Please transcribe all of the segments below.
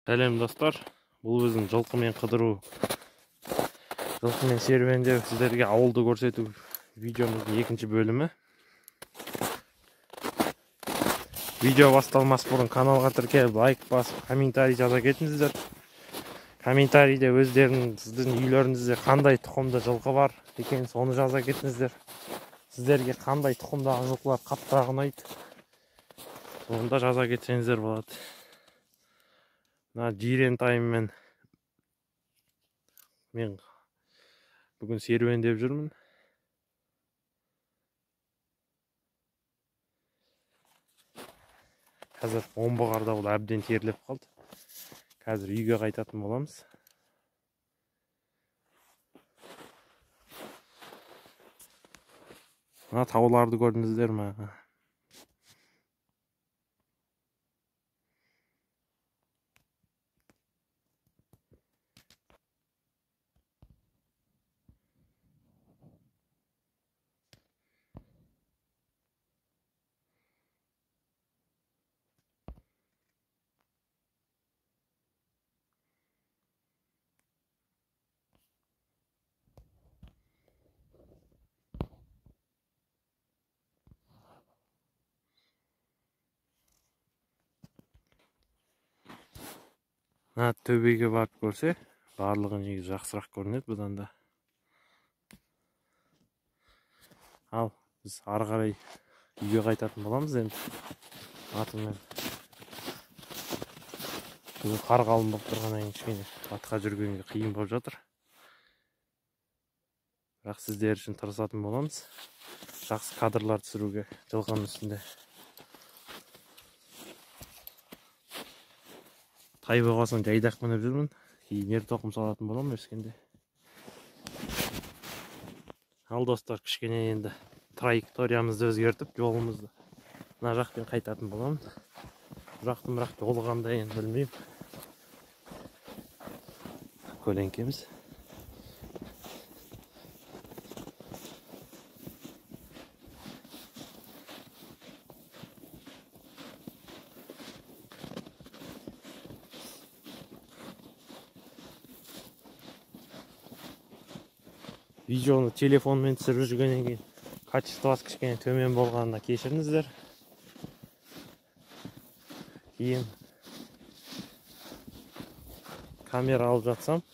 Сәлем достар, бұл біздің жылқымен қыдыру, жылқымен серуендеу, сіздерге ауылды көрсету видеомыздың екінші бөлімі. Видео басталмас бұрын каналға тіркеліп, лайк басып, комментарий жаза кетіңіздер. Комментарийде сіздің үйлеріңізде қандай тұқымды жылқы бар екен, соны жаза кетіңіздер. Сіздерге қандай тұқымдағы жылқылар қатты ұнайды, соны да жаза кетсеңіздер болады. Жирен тайыммен мен бүгін серуендеп жүрмін. Қазір омбығарда бұл әбден терлеп қалды. Қазір үйге қайтатын боламыз. Тауларды көрдіңіздер ме? Төбеге барып көрсе, барлығы негізі жақсырақ көрінеді бұдан да. Ал біз ары қарай үйге қайтатын боламыз енді. Атымен бүгін қар қалың болып тұрғаннан кейін атқа жүргенге қиын болып жатыр. Бірақ сіздер үшін тырысатын боламыз. Жақсы кадрлар түсіруге жылқының үстінде. Тай болғасын жайдақ мініп жүрмін. Кейін ер тоқым салатын болам өскенде. Ал достар, кішкене енді траекториямызды өзгертіп, жолымызды мына жақпен қайтатын боламын. Бірақ жолы қандай енді білмеймін. Көлеңкеміз. Видеоны телефонмен түсіріп жүргеннен кейін качествосы кішкене төмен болғанына кешіріңіздер. Кейін камера алып жатсам,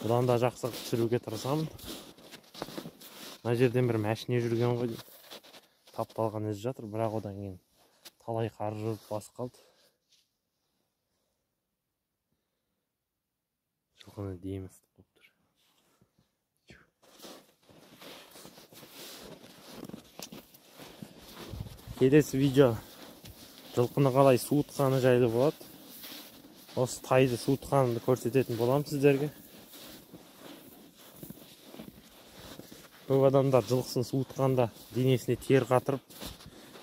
бұдан да жақсы түсіруге тырысамын. Мына жерден бір мәшіне жүрген ғой, тапталған із жатыр, бірақ одан кейін талай қар жүріп басып қалды. Жылқыны дейміз. Келесі видео жылқыны қалай суытқаны жайлы болады. Осы тайды суытқанымды көрсететін болам сіздерге. Көп адамдар жылқысын суытқанда денесіне тер қатырып,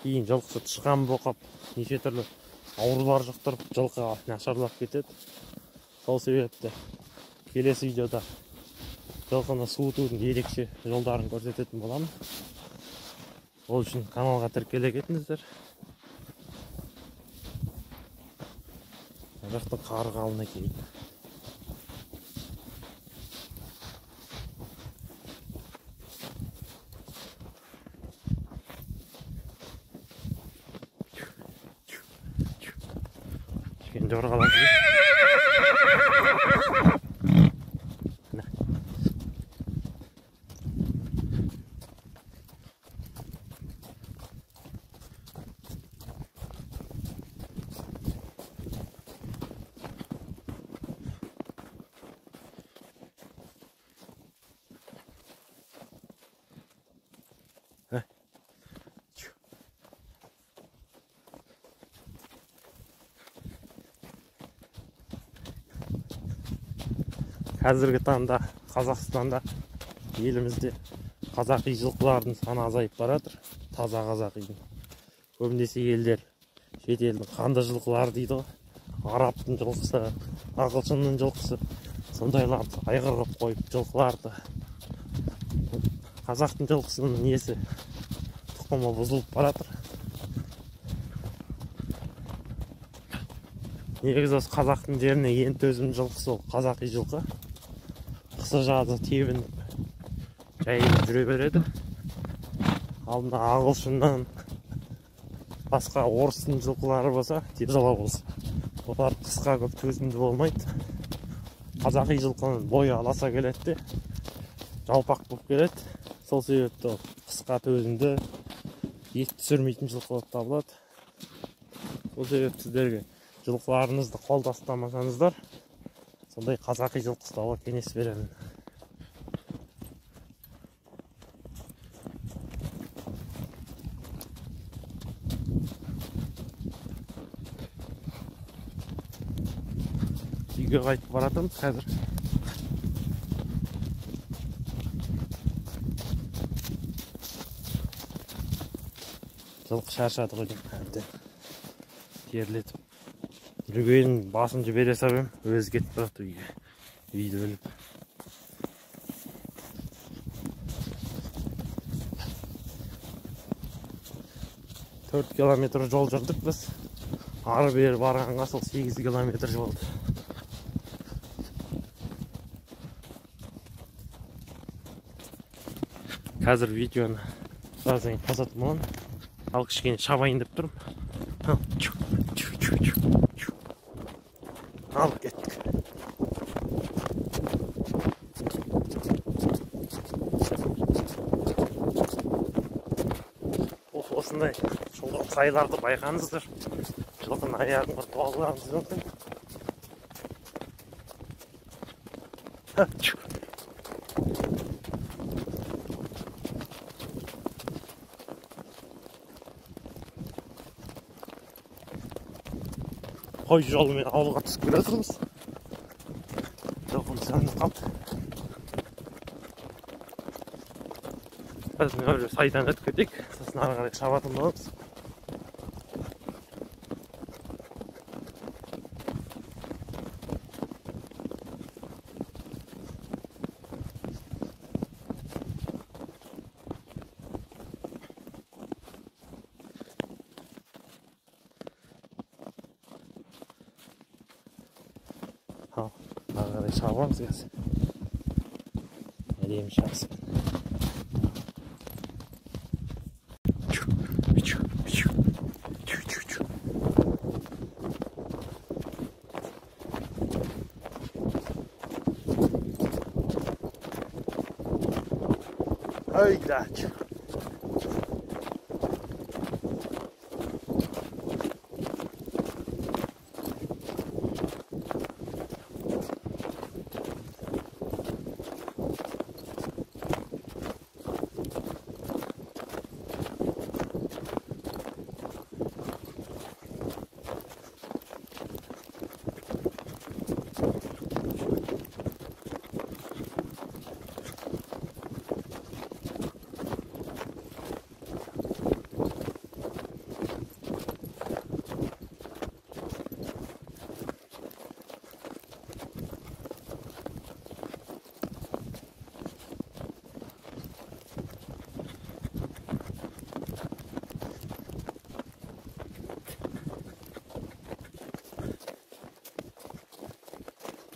кейін жылқысы тышқан боқап, неше түрлі аурулар жұқтырып, жылқы нашарлап кетеді. Сол себепті келесі видеода жылқыны суытудың ерекше жолдарын көрсететін болам. Ол үшін каналға тіркеле кетіңіздер. Жақты қар қалың екен. Кішкене жорғалап Қазіргі таңда Қазақстанда, елімізде қазақи жылқылардың саны азайып баратыр. Таза қазақидың. Көбінесе елдер шет елдің қанды жылқылары дейді ғой. Арабтың жылқысы, ағылшынның жылқысы, сондайларды айғыр қылып қойып жылқыларды. Қазақтың жылқысының несі тұқымы бұзылып баратыр. Негізі осы қазақтың жеріне ең төзімді жылқысы ол қазақи жылқы. Қысы жазы тебініп жайылып жүре береді. Ал мына ағылшыннан басқа орыстың жылқылары болса, тезала болса, олар қысқа көп төзімді болмайды. Қазақи жылқының бойы аласа келеді, жалпақ болып келеді. Сол себепті қысқа төзімді, ет түсірмейтін жылқы болып табылады. Сол себепті сіздерге жылқыларыңызды қолда ұстамасаңыздар, сондай қазақи жылқы ұстауға кеңес беремін. Үйге қайтып баратырмыз қазір. Жылқы шаршады ғой деймін, әбден терлетіп. Жүрген басын жібере салып өзі кетіп барады үйге. Үйді біліп. Төрт километр жол жүрдік біз. Ары бері барғанға сол 8 километр жолды. Қазір видеоны жазайын тазатып мұнан. Ал кішкене шабайын деп тұрмын. Ал кеттік. Осындай шолған сайларды байқаңыздар. Жылқының аяғын бір тоғыларыңыз мүмкін. Қой жолымен ауылға түсіп келе жатырмыз. Жылқының сәнді қалды. Біз мына сайдан өтіп кетейік, сосын ары қарай шабатын боламыз. Ал, ары қарай шабамыз қазір. Әдемі шабсын. Ой, дач.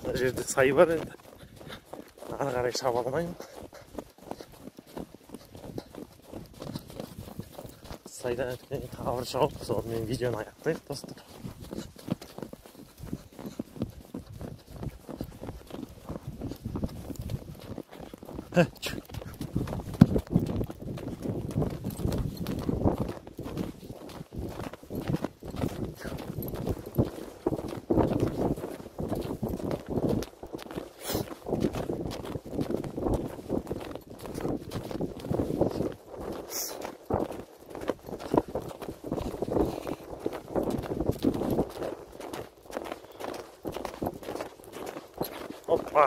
Мына жерде сай бар енді. Ары қарай шаба алмаймын. Сайдан өткеннен тағы бір шауып, сонымен видеоны аяқтайық достар. Опа!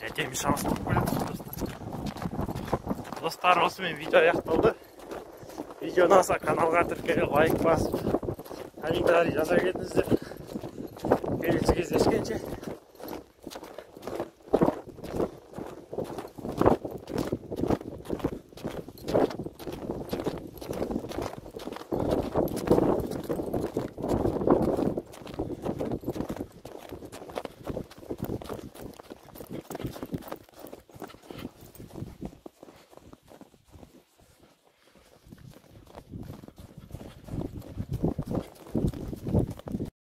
Әдемі шабыс болып келеді достар. Достар, осымен видео аяқталды. Видео ұнаса каналға тіркеліп, лайк басып, комментарий жаза кетіңіздер. Келесі кездескенше.